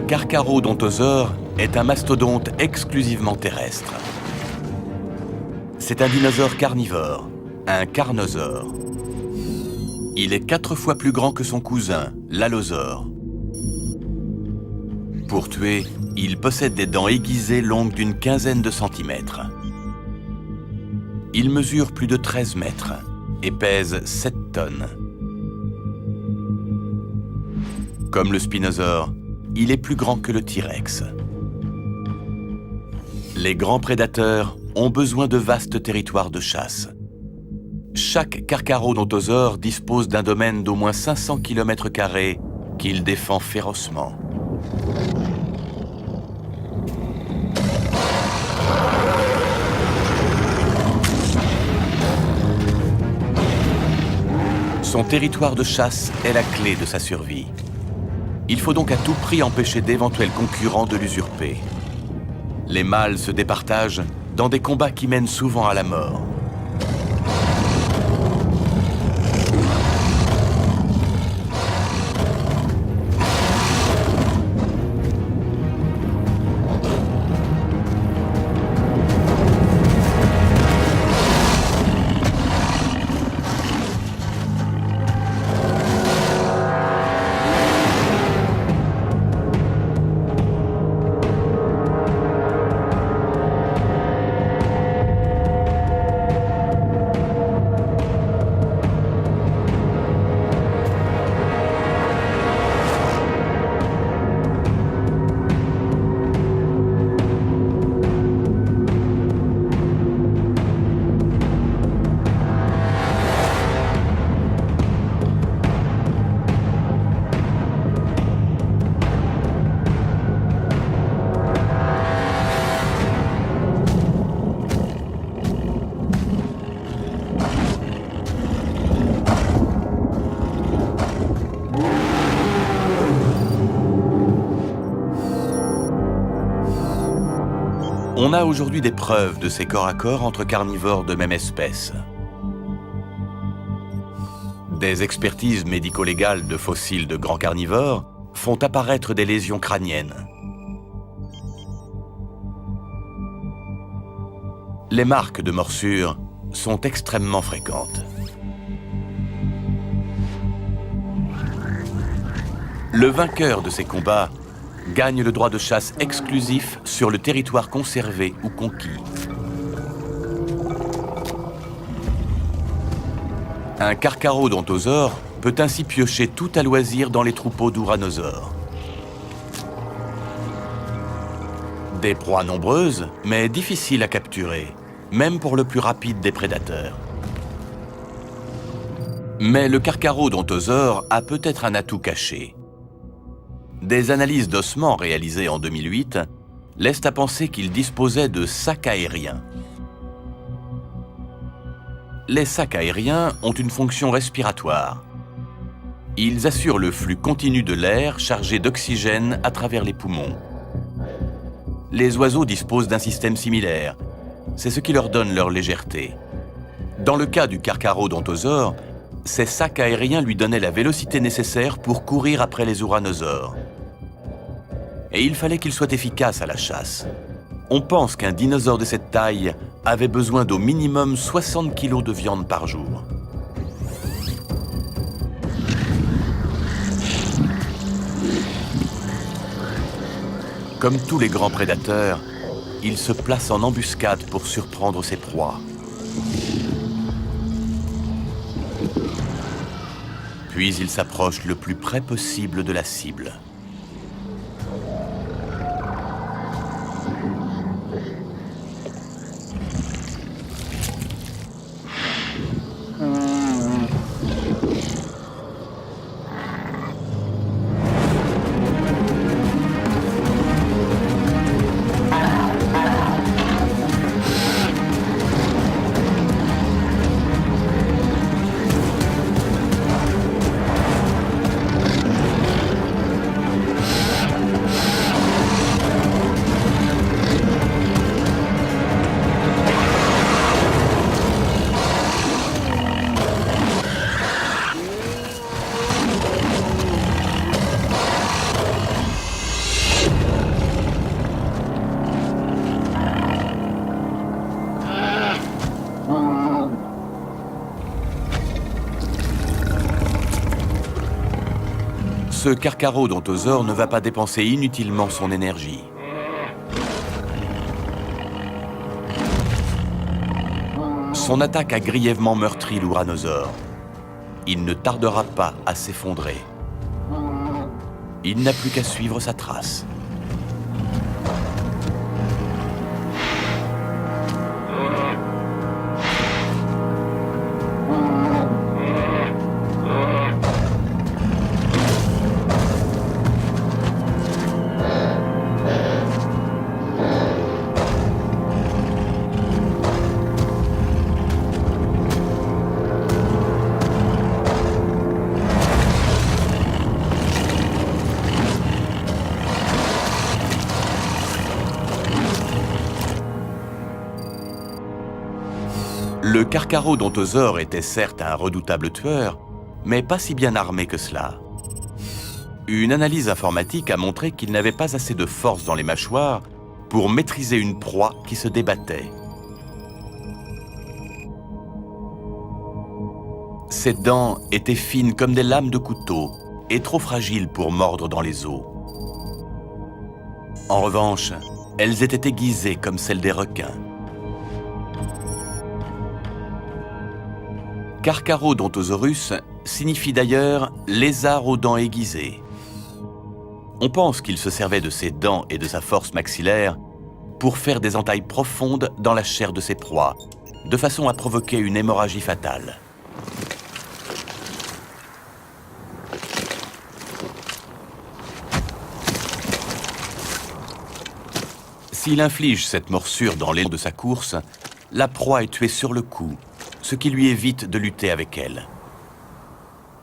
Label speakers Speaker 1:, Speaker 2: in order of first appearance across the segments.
Speaker 1: Carcharodontosaure est un mastodonte exclusivement terrestre. C'est un dinosaure carnivore, un carnosaure. Il est 4 fois plus grand que son cousin, l'allosaure. Pour tuer, il possède des dents aiguisées longues d'une quinzaine de centimètres. Il mesure plus de 13 mètres et pèse 7 tonnes. Comme le spinosaure, il est plus grand que le T-Rex. Les grands prédateurs ont besoin de vastes territoires de chasse. Chaque carcharodontosaure dispose d'un domaine d'au moins 500 km² qu'il défend férocement. Son territoire de chasse est la clé de sa survie. Il faut donc à tout prix empêcher d'éventuels concurrents de l'usurper. Les mâles se départagent dans des combats qui mènent souvent à la mort. On a aujourd'hui des preuves de ces corps à corps entre carnivores de même espèce. Des expertises médico-légales de fossiles de grands carnivores font apparaître des lésions crâniennes. Les marques de morsure sont extrêmement fréquentes. Le vainqueur de ces combats gagne le droit de chasse exclusif sur le territoire conservé ou conquis. Un carcharodontosaure peut ainsi piocher tout à loisir dans les troupeaux d'uranosaures. Des proies nombreuses, mais difficiles à capturer, même pour le plus rapide des prédateurs. Mais le carcharodontosaure a peut-être un atout caché. Des analyses d'ossements réalisées en 2008 laissent à penser qu'il disposait de sacs aériens. Les sacs aériens ont une fonction respiratoire. Ils assurent le flux continu de l'air chargé d'oxygène à travers les poumons. Les oiseaux disposent d'un système similaire. C'est ce qui leur donne leur légèreté. Dans le cas du carcharodontosaure, ces sacs aériens lui donnaient la vélocité nécessaire pour courir après les uranosaures. Et il fallait qu'il soit efficace à la chasse. On pense qu'un dinosaure de cette taille avait besoin d'au minimum 60 kg de viande par jour. Comme tous les grands prédateurs, il se place en embuscade pour surprendre ses proies. Puis il s'approche le plus près possible de la cible. Ce carcharodontosaure ne va pas dépenser inutilement son énergie. Son attaque a grièvement meurtri l'ouranosaure. Il ne tardera pas à s'effondrer. Il n'a plus qu'à suivre sa trace. Le carcharodontosaure était certes un redoutable tueur, mais pas si bien armé que cela. Une analyse informatique a montré qu'il n'avait pas assez de force dans les mâchoires pour maîtriser une proie qui se débattait. Ses dents étaient fines comme des lames de couteau et trop fragiles pour mordre dans les os. En revanche, elles étaient aiguisées comme celles des requins. Carcharodontosaurus signifie d'ailleurs « lézard aux dents aiguisées ». On pense qu'il se servait de ses dents et de sa force maxillaire pour faire des entailles profondes dans la chair de ses proies, de façon à provoquer une hémorragie fatale. S'il inflige cette morsure dans l'aile de sa course, la proie est tuée sur le coup, ce qui lui évite de lutter avec elle.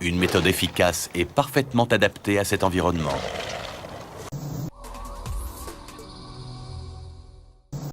Speaker 1: Une méthode efficace et parfaitement adaptée à cet environnement.